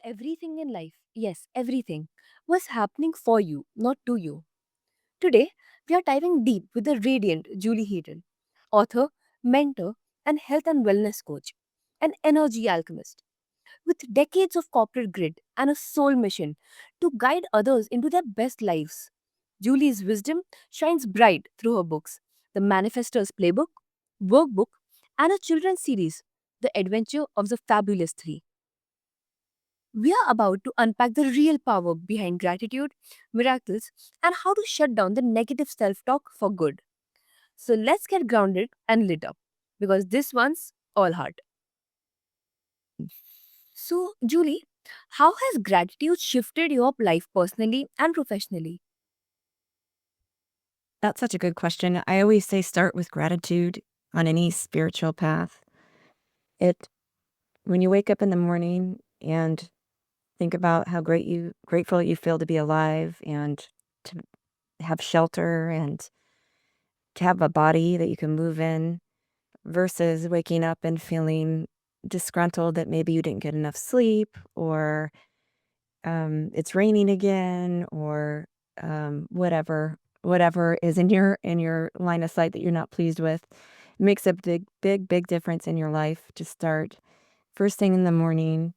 everything in life, yes, everything, was happening for you, not to you. Today, we are diving deep with the radiant Julie Heaton, author, mentor, and health and wellness coach, an energy alchemist. With decades of corporate grit and a soul mission to guide others into their best lives, Julie's wisdom shines bright through her books, the Manifestor's Playbook, Workbook, and a children's series, The Adventure of the Fabulous Three. We are about to unpack the real power behind gratitude, miracles, and how to shut down the negative self talk for good. So let's get grounded and lit up because this one's all heart. So, Julie, how has gratitude shifted your life personally and professionally? That's such a good question. I always say start with gratitude on any spiritual path. It When you wake up in the morning and think about how grateful you feel to be alive and to have shelter and to have a body that you can move in versus waking up and feeling disgruntled that maybe you didn't get enough sleep or it's raining again or whatever is in your line of sight that you're not pleased with makes a big difference in your life to start first thing in the morning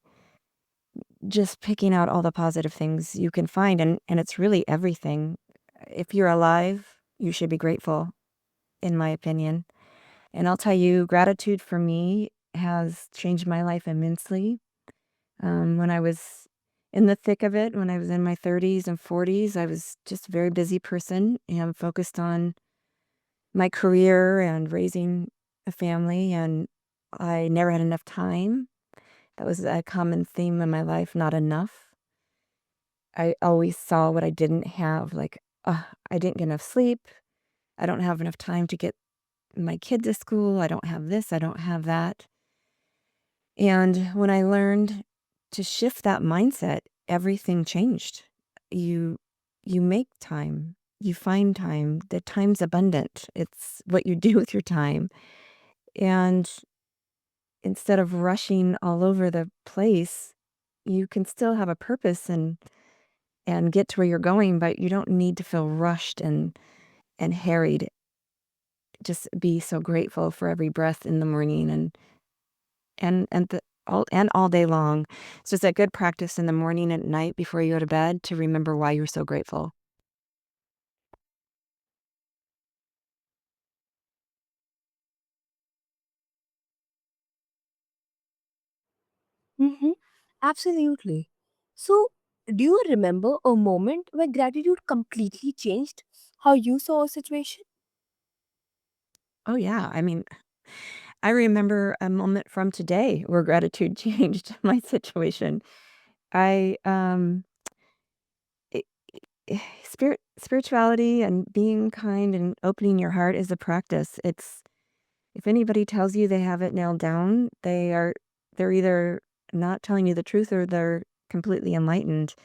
just picking out all the positive things you can find, and it's really everything. If you're alive, you should be grateful, in my opinion. And I'll tell you, gratitude for me has changed my life immensely. When I was in the thick of it, when I was in my 30s and 40s, I was just a very busy person and focused on my career and raising a family, and I never had enough time. That was a common theme in my life, not enough. I always saw what I didn't have, like, I didn't get enough sleep. I don't have enough time to get my kid to school. I don't have this. I don't have that. And when I learned to shift that mindset, everything changed. You you make time. You find time. The time's abundant. It's what you do with your time. And instead of rushing all over the place, you can still have a purpose and get to where you're going, but you don't need to feel rushed and harried. Just be so grateful for every breath in the morning and the all day long. It's just a good practice in the morning and at night before you go to bed to remember why you're so grateful. Mm-hmm. Absolutely. So, do you remember a moment where gratitude completely changed how you saw a situation? Oh, yeah. I mean, I remember a moment from today where gratitude changed my situation. I, i spirituality and being kind and opening your heart is a practice. It's If anybody tells you they have it nailed down, they're either not telling you the truth or they're completely enlightened.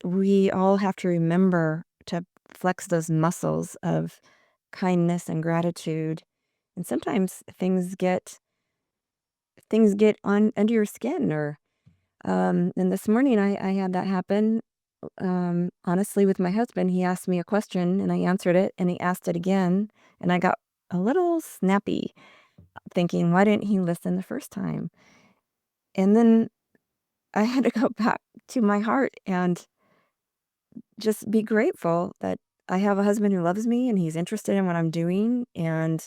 We all have to remember to flex those muscles of kindness and gratitude. And sometimes things get on under your skin or and this morning I had that happen. Honestly, with my husband, he asked me a question and I answered it and he asked it again and I got a little snappy thinking, why didn't he listen the first time? And then I had to go back to my heart and just be grateful that I have a husband who loves me and he's interested in what I'm doing. And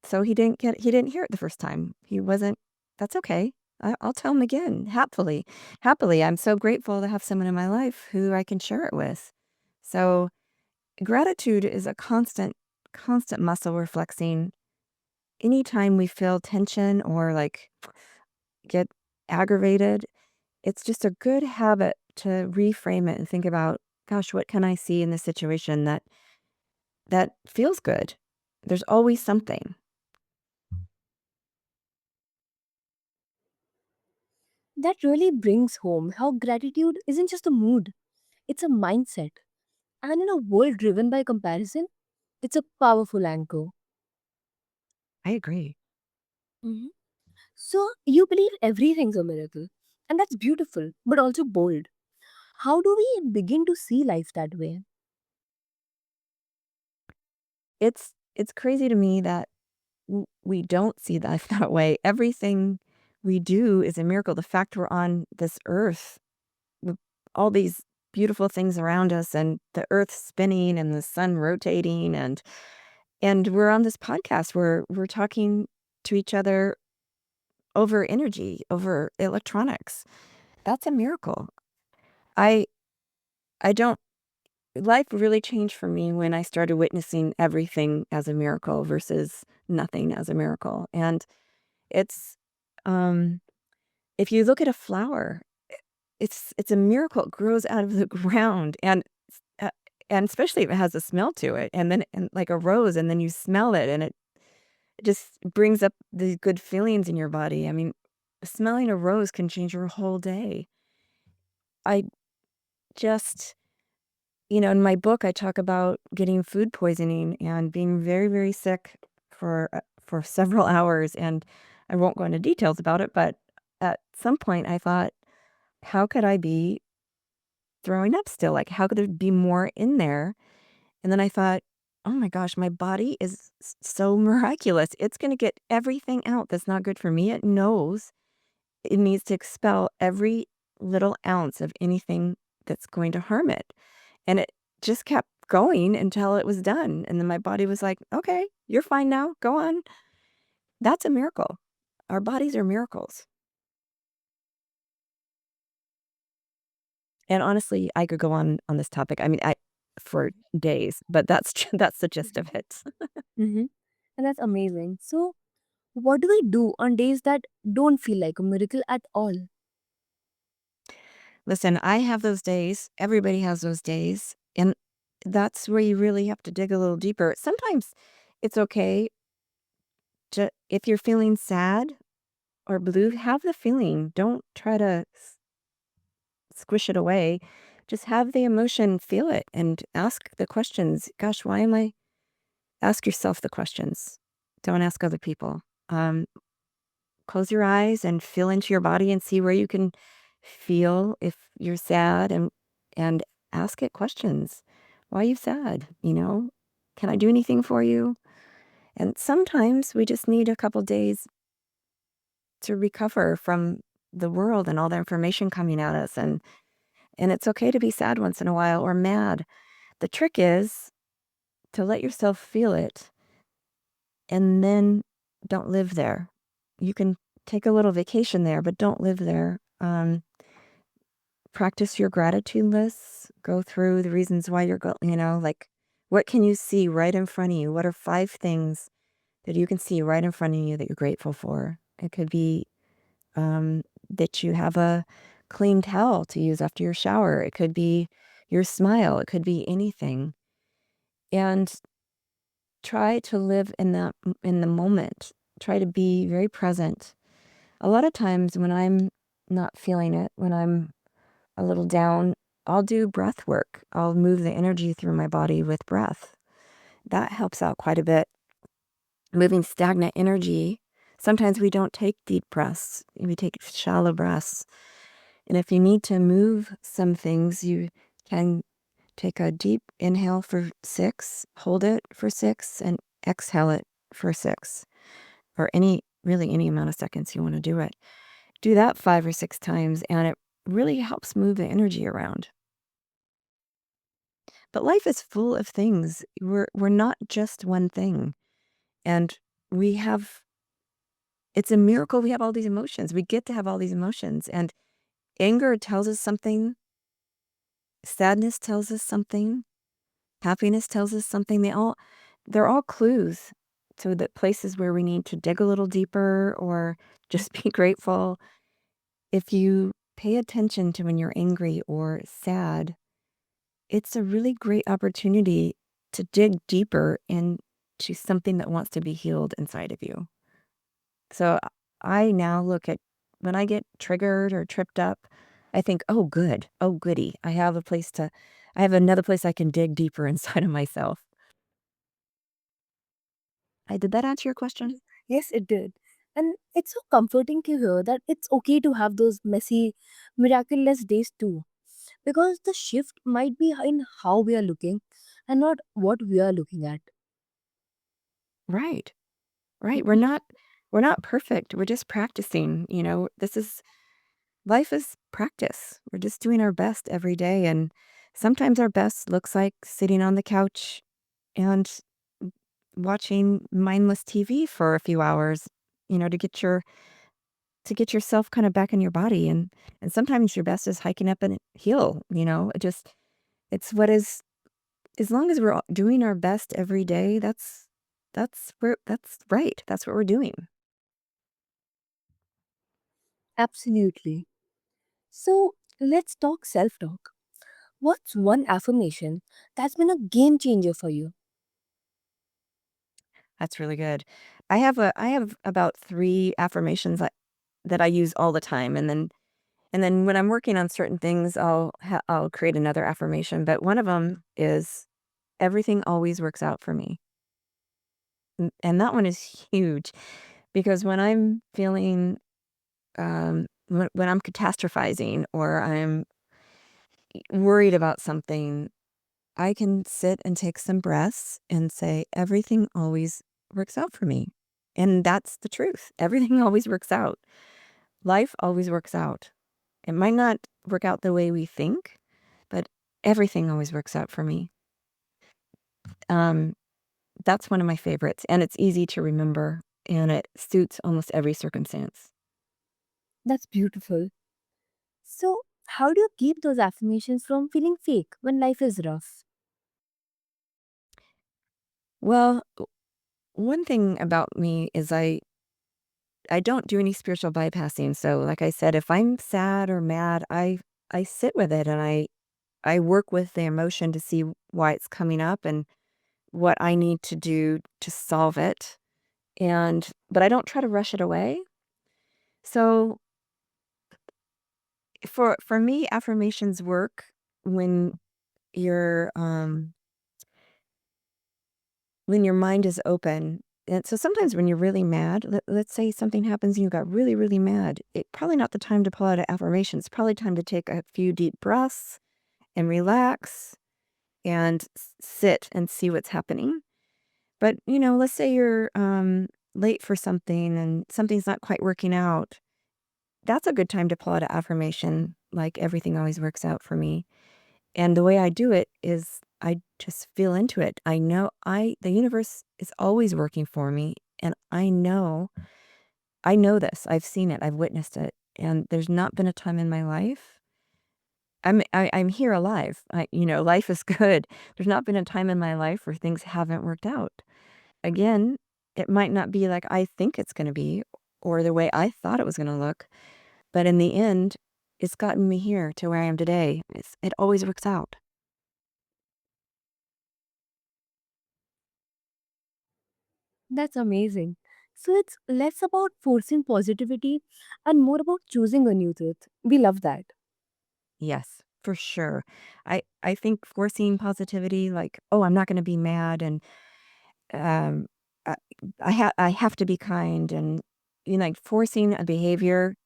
so he didn't hear it the first time. He wasn't, that's okay. I'll tell him again, happily. Happily, I'm so grateful to have someone in my life who I can share it with. So gratitude is a constant muscle we're flexing. Anytime we feel tension or like get aggravated, it's just a good habit to reframe it and think about, gosh, what can I see in this situation that feels good? There's always something. That really brings home how gratitude isn't just a mood, it's a mindset. And in a world driven by comparison, it's a powerful anchor. I agree. Mhm. So, you believe everything's a miracle. And that's beautiful, but also bold. How do we begin to see life that way? It's crazy to me that we don't see life that way. Everything we do is a miracle. The fact we're on this earth with all these beautiful things around us and the earth spinning and the sun rotating and we're on this podcast where we're talking to each other over energy, over electronics. That's a miracle. I I don't life really changed for me when I started witnessing everything as a miracle versus nothing as a miracle. And it's um if you look at a flower, it's a miracle. It grows out of the ground uh, and especially if it has a smell to it and like a rose and then you smell it and it just brings up the good feelings in your body. I mean, smelling a rose can change your whole day. I just in my book, I talk about getting food poisoning and being very, very sick for several hours, and I won't go into details about it, but at some point, I thought, "How could I be throwing up still? Like, how could there be more in there?" And then I thought, "Oh my gosh, my body is so miraculous. It's gonna get everything out that's not good for me. It knows it needs to expel every little ounce of anything that's going to harm it." And it just kept going until it was done, and then my body was like, "Okay, you're fine now, go on." That's a miracle. Our bodies are miracles. And honestly, I could go on this topic, I mean, I for days, but that's that's the gist of it. Mm-hmm. And that's amazing. So, what do we do on days that don't feel like a miracle at all? Listen, I have those days, everybody has those days, and that's where you really have to dig a little deeper. Sometimes it's okay to if you're feeling sad or blue, have the feeling, don't try to squish it away. Just have the emotion, feel it, and ask the questions. Gosh, why am I? Ask yourself the questions. Don't ask other people. Um, Close your eyes and feel into your body and see where you can feel if you're sad and ask it questions. Why are you sad? Can I do anything for you? And sometimes we just need a couple days to recover from the world and all the information coming at us and it's okay to be sad once in a while or mad. The trick is to let yourself feel it and then don't live there. You can take a little vacation there, but don't live there. Practice your gratitude lists. Go through the reasons why like what can you see right in front of you? What are 5 things that you can see right in front of you that you're grateful for? It could be that you have a clean towel to use after your shower. It could be your smile. It could be anything. And try to live in the moment. Try to be very present. A lot of times when I'm not feeling it, when I'm a little down, I'll do breath work. I'll move the energy through my body with breath. That helps out quite a bit. Moving stagnant energy. Sometimes we don't take deep breaths. We take shallow breaths. And if you need to move some things, you can take a deep inhale for 6, hold it for 6, and exhale it for 6, or really any amount of seconds you want to do it. Do that 5 or 6 times, and it really helps move the energy around. But life is full of things. We're not just one thing. And we have it's a miracle we have all these emotions. We get to have all these emotions. And anger tells us something, sadness tells us something, happiness tells us something. They're all clues to the places where we need to dig a little deeper or just be grateful. If you pay attention to when you're angry or sad, it's a really great opportunity to dig deeper into something that wants to be healed inside of you. So I now look at when I get triggered or tripped up, I think, oh, good. Oh, goody. I have another place I can dig deeper inside of myself. Did that answer your question? Yes, it did. And it's so comforting to hear that it's okay to have those messy, miraculous days too. Because the shift might be in how we are looking and not what we are looking at. Right. Right. Mhm. We're not perfect. We're just practicing, this is life is practice. We're just doing our best every day, and sometimes our best looks like sitting on the couch and watching mindless TV for a few hours, to get yourself kind of back in your body, and sometimes your best is hiking up a hill, It just it's what is as long as we're doing our best every day, that's right. That's what we're doing. Absolutely. So let's talk self talk. What's one affirmation that's been a game changer for you? That's really good. I have about 3 affirmations that I use all the time, and then when I'm working on certain things, I'll create another affirmation, but one of them is, "Everything always works out for me." And that one is huge because when I'm feeling, when I'm catastrophizing or I'm worried about something, I can sit and take some breaths and say, "Everything always works out for me." And that's the truth. Everything always works out. Life always works out. It might not work out the way we think, but everything always works out for me. Um, that's one of my favorites, and it's easy to remember, and it suits almost every circumstance. That's beautiful. So, how do you keep those affirmations from feeling fake when life is rough? Well, one thing about me is I don't do any spiritual bypassing. So, like I said, if I'm sad or mad, I sit with it and I work with the emotion to see why it's coming up and what I need to do to solve it. But I don't try to rush it away. So, for me, affirmations work when you're when your mind is open. And so sometimes when you're really mad, let's say something happens and you got really, really mad, it probably not the time to pull out an affirmation. It's probably time to take a few deep breaths and relax and sit and see what's happening. But, let's say you're late for something and something's not quite working out. That's a good time to pull out an affirmation, like everything always works out for me. And the way I do it is I just feel into it. I know the universe is always working for me, and I know this. I've seen it. I've witnessed it. And there's not been a time in my life. I'm here alive. Life is good. There's not been a time in my life where things haven't worked out. Again, it might not be like I think it's going to be or the way I thought it was going to look, but in the end, it's gotten me here to where I am today. It always works out. That's amazing. So, it's less about forcing positivity and more about choosing a new truth. We love that. Yes, for sure. I think forcing positivity, like, "Oh, I'm not gonna be mad," and, um, I I have to be kind, and, like, forcing a behavior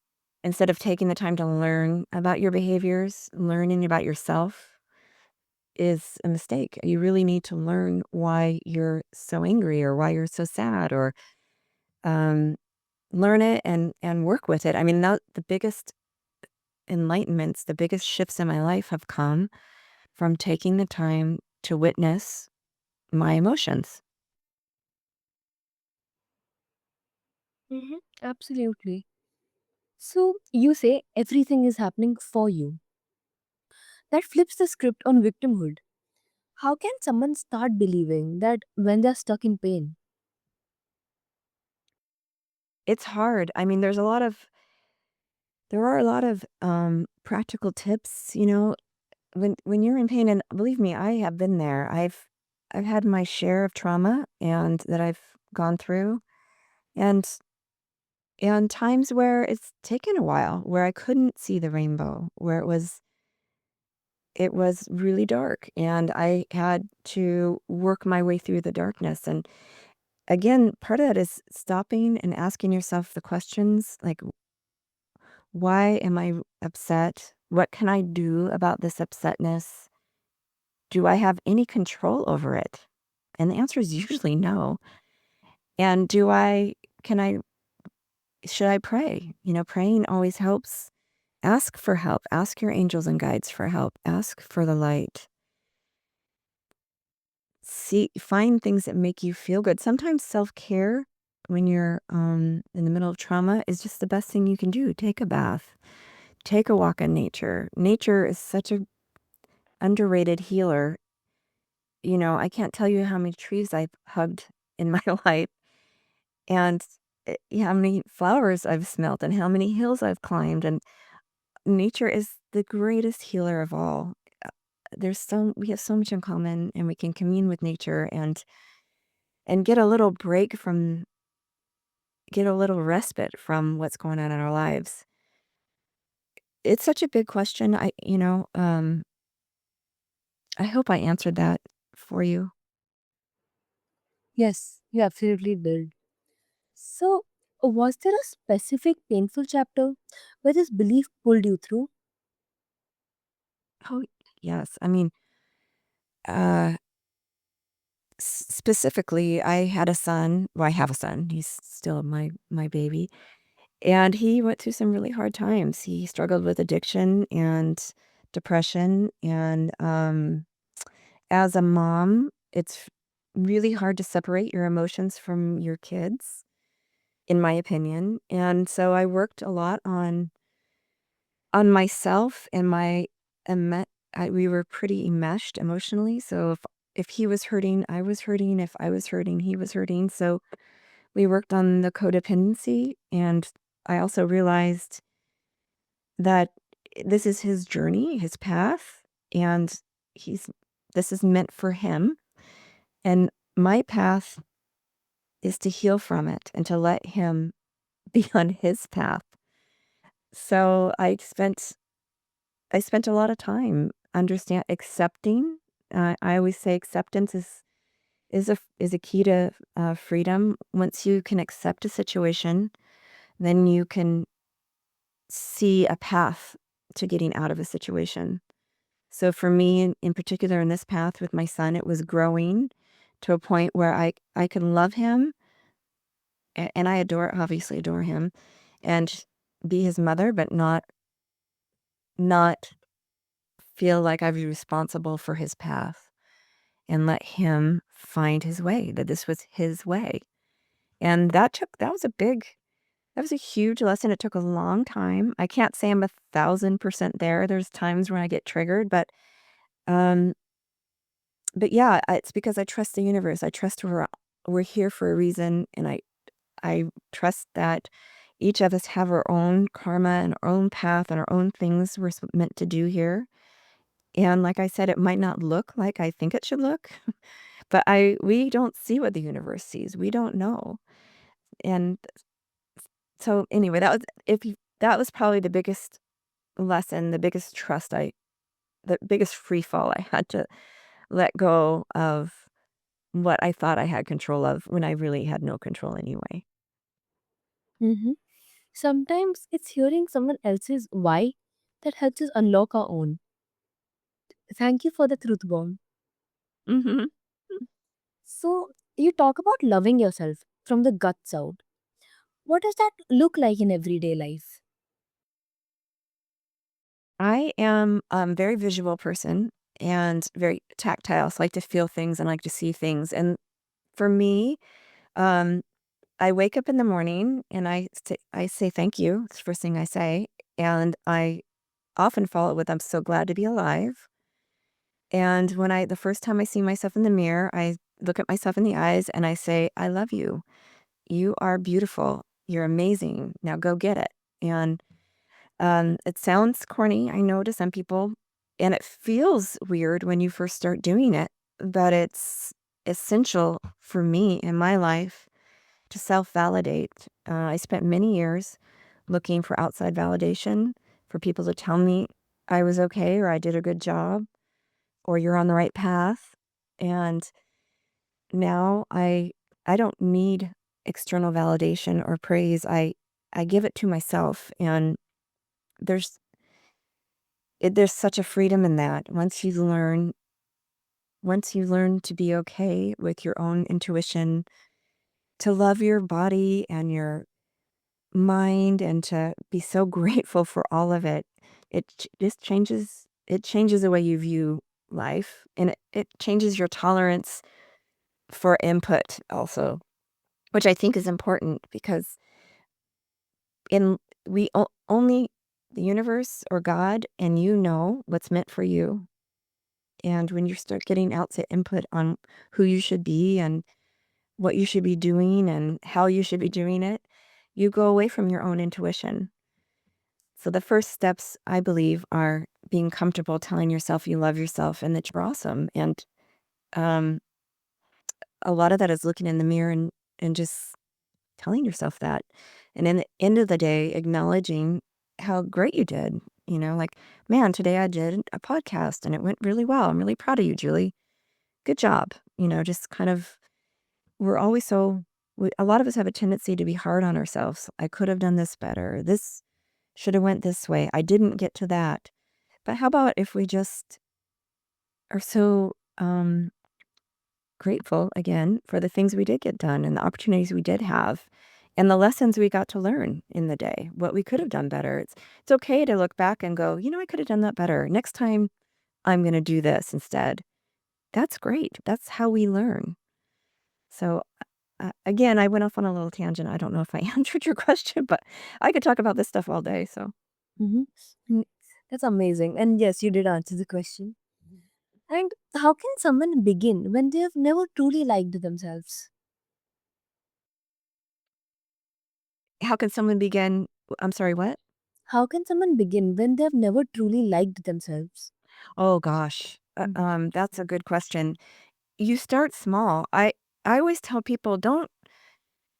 instead of taking the time to learn about your behaviors, learning about yourself is a mistake. You really need to learn why you're so angry or why you're so sad or, um, learn it and work with it. I mean, the biggest enlightenments, the biggest shifts in my life have come from taking the time to witness my emotions. Absolutely. So, you say everything is happening for you. That flips the script on victimhood. How can someone start believing that when they're stuck in pain? It's hard. I mean, there are a lot of practical tips, when you're in pain, and believe me, I have been there. I've had my share of trauma and that I've gone through and and times where it's taken a while, where I couldn't see the rainbow, where it was really dark and I had to work my way through the darkness. again, part of that is stopping and asking yourself the questions like, why am I upset? What can I do about this upsetness? Do I have any control over it? And the answer is usually no. And can I, should I pray? Praying always helps. Ask for help. Ask your angels and guides for help. Ask for the light. Find things that make you feel good. Sometimes self-care when you're in the middle of trauma is just the best thing you can do. Take a bath. Take a walk in nature. Nature is such a underrated healer. I can't tell you how many trees I've hugged in my life and how many flowers I've smelt and how many hills I've climbed. And nature is the greatest healer of all. Uh, we have so much in common, and we can commune with nature and get a little respite from what's going on in our lives. It's such a big question. I hope I answered that for you. Yes, you absolutely did. So, was there a specific painful chapter where this belief pulled you through? Oh, yes. I mean, uh, specifically, I had a son. Well, I have a son. He's still my baby, and he went through some really hard times. He struggled with addiction and depression, and as a mom, it's really hard to separate your emotions from your kids, in my opinion. And so I worked a lot on myself and my emme we were pretty enmeshed emotionally, so if he was hurting, I was hurting, if I was hurting, he was hurting, so we worked on the codependency, and I also realized that this is his journey, his path, and he's this is meant for him, and my path is to heal from it and to let him be on his path. So I spent a lot of time accepting. I always say acceptance is a key to freedom. Once you can accept a situation, then you can see a path to getting out of a situation. So for me, in particular, in this path with my son, it was growing to a point where I can love him, and I obviously adore him, and be his mother, but not feel like I was responsible for his path. And let him find his way, that this was his way. And that was a huge lesson. It took a long time. I can't say I'm 1,000% there. There's times when I get triggered, um, but yeah, it's because I trust the universe. I trust we're here for a reason, and I trust that each of us have our own karma and our own path and our own things we're meant to do here. And like I said, it might not look like I think it should look. But we don't see what the universe sees. We don't know. And so anyway, that was probably the biggest lesson, the biggest free fall I had to let go of what I thought I had control of when I really had no control anyway. Hmm. Sometimes it's hearing someone else's why that helps us unlock our own. Thank you for the truth bomb. Mhm. So, you talk about loving yourself from the guts out. What does that look like in everyday life? I am a very visual person and very tactile. So I like to feel things and like to see things. And for me, um, I wake up in the morning and I say thank you. It's the first thing I say. And I often follow it with I'm so glad to be alive. And the first time I see myself in the mirror, I look at myself in the eyes and I say, I love you. You are beautiful. You're amazing. Now go get it. And it sounds corny, I know, to some people, and it feels weird when you first start doing it, but it's essential for me in my life to self-validate. I spent many years looking for outside validation, for people to tell me I was okay or I did a good job or you're on the right path. And now I don't need external validation or praise. I give it to myself, and there's there's such a freedom in that. Once you learn to be okay with your own intuition, to love your body and your mind, and to be so grateful for all of it, just changes the way you view life, and it changes your tolerance for input also, which I think is important because in only the universe or God and you know what's meant for you. And when you start getting outside input on who you should be and what you should be doing and how you should be doing it, you go away from your own intuition. So the first steps, I believe, are being comfortable telling yourself you love yourself and that you're awesome. And um, a lot of that is looking in the mirror and just telling yourself that. And in the end of the day, acknowledging how great you did. Like, man, today I did a podcast and it went really well. I'm really proud of you, Julie. Good job. Just kind of, we're always a lot of us have a tendency to be hard on ourselves. I could have done this better. This should have went this way. I didn't get to that. But how about if we just are so grateful again for the things we did get done and the opportunities we did have and the lessons we got to learn in the day, what we could have done better. It's okay to look back and go, I could have done that better. Next time I'm going to do this instead. That's great. That's how we learn. So again, I went off on a little tangent. I don't know if I answered your question, but I could talk about this stuff all day. So Mm-hmm. Mm, that's amazing. And yes, you did answer the question. And how can someone begin when they have never truly liked themselves? how can someone begin? I'm sorry, what? How can someone begin when they have never truly liked themselves? Oh gosh. Mhm. That's a good question. You start small. I always tell people, don't,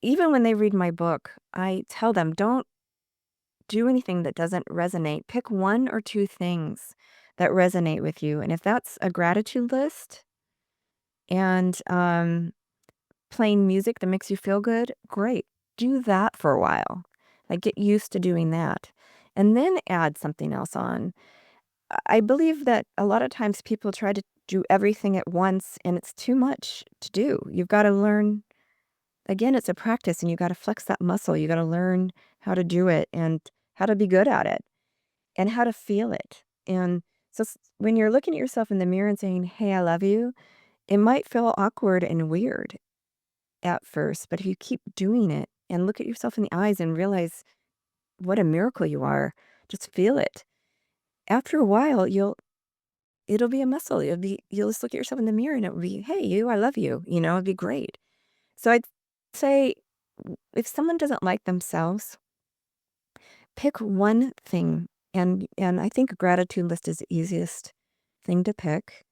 even when they read my book, I tell them, don't do anything that doesn't resonate. Pick one or two things that resonate with you. And if that's a gratitude list and playing music that makes you feel good, great. Do that for a while. Like, get used to doing that. And then add something else on. I believe that a lot of times people try to do everything at once and it's too much to do. You've got to learn. Again, it's a practice and you gotta flex that muscle. You gotta learn how to do it and how to be good at it and how to feel it. And so when you're looking at yourself in the mirror and saying, "Hey, I love you," it might feel awkward and weird at first, but if you keep doing it and look at yourself in the eyes and realize what a miracle you are, just feel it. After a while, it'll be a muscle. You'll just look at yourself in the mirror and it'll be, "Hey, you, I love you." It'd be great. So I'd say if someone doesn't like themselves, pick one thing, and I think a gratitude list is the easiest thing to pick,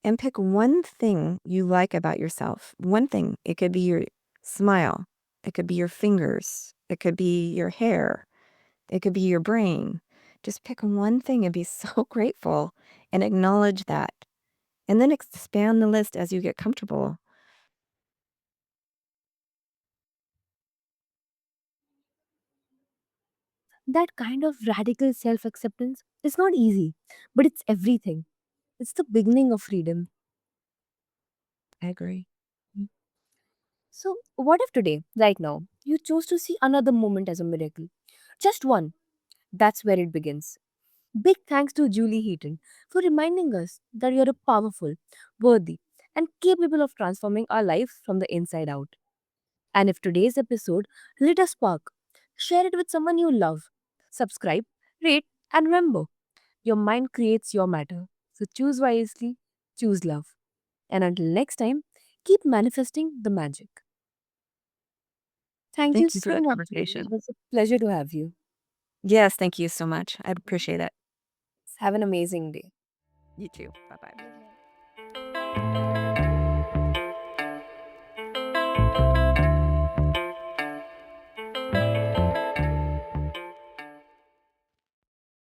and pick one thing you like about yourself. One thing. It could be your smile. It could be your fingers. It could be your hair. It could be your brain. Just pick one thing and be so grateful and acknowledge that. And then expand the list as you get comfortable. That kind of radical self acceptance is not easy, but it's everything. It's the beginning of freedom. I agree. Mm. So, what if today, right now, you chose to see another moment as a miracle? Just one. That's where it begins. Big thanks to Julie Heaton for reminding us that you're a powerful, worthy, and capable of transforming our life from the inside out. And if today's episode lit a spark, share it with someone you love. Subscribe, rate, and remember, your mind creates your matter. So choose wisely, choose love. And until next time, keep manifesting the magic. Thank you Thank you for so the much, Julie. It conversation. was a pleasure to have you. Yes, thank you so much. I appreciate it. Have an amazing day. You too. Bye bye.